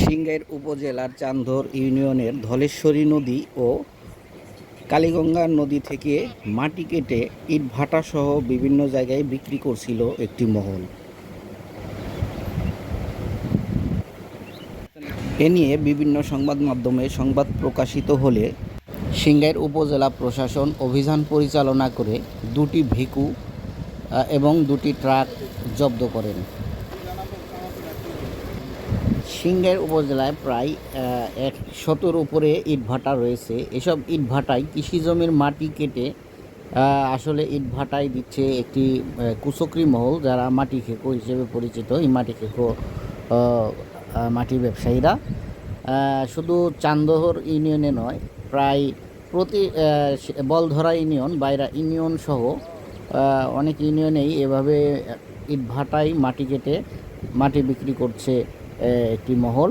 সিংগাইর উপজেলার চান্দর ইউনিয়নের ধলেশ্বরী নদী ও কালীগঙ্গা নদী থেকে মাটি কেটে ইটভাটাসহ বিভিন্ন জায়গায় বিক্রি করছিল একটি মহল। এ নিয়ে বিভিন্ন সংবাদ মাধ্যমে সংবাদ প্রকাশিত হলে সিংগাইর উপজেলা প্রশাসন অভিযান পরিচালনা করে দুটি ভেকু এবং দুটি ট্রাক জব্দ করেন। সিংগাইর উপজেলায় প্রায় ১০০-র উপরে ইটভাটা রয়েছে। এসব ইটভাটায় কৃষি জমির মাটি কেটে আসলে ইটভাটায় দিচ্ছে একটি কুচক্রী মহল, যারা মাটি খেকো হিসেবে পরিচিত। এই মাটি খেকো মাটি ব্যবসায়ীরা শুধু চান্দহর ইউনিয়নে নয়, প্রায় প্রতি বলধরা ইউনিয়ন, বাইরা ইউনিয়ন সহ অনেক ইউনিয়নেই এভাবে ইটভাটায় মাটি কেটে মাটি বিক্রি করছে একটি মহল।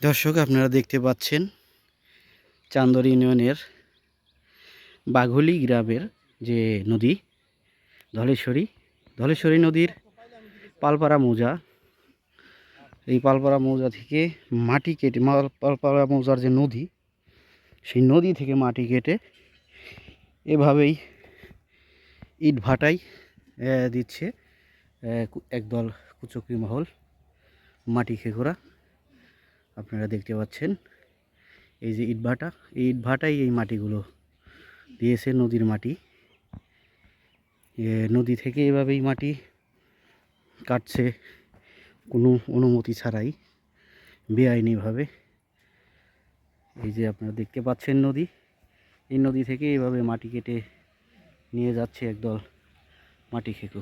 দর্শক, আপনারা দেখতে পাচ্ছেন চান্দর ইউনিয়নের বাঘলি গ্রামের যে নদী ধলেশ্বরী নদীর পালপাড়া মৌজা, এই পালপাড়া মৌজা থেকে মাটি কেটে পালপাড়া মৌজার যে নদী, সেই নদী থেকে মাটি কেটে এভাবেই ইটভাটায় দিচ্ছে একদল কুচক্রী মহল, মাটি খেকোরা। আপনারা দেখতে পাচ্ছেন এই যে ইটভাটা, এই ইটভাটাই এই মাটিগুলো দিয়েছে, নদীর মাটি। নদী থেকে এভাবেই মাটি কাটছে কোনো অনুমতি ছাড়াই, বেআইনিভাবে। এই যে আপনারা দেখতে পাচ্ছেন নদী, এই নদী থেকে এইভাবে মাটি কেটে নিয়ে যাচ্ছে একদল মাটি খেকো।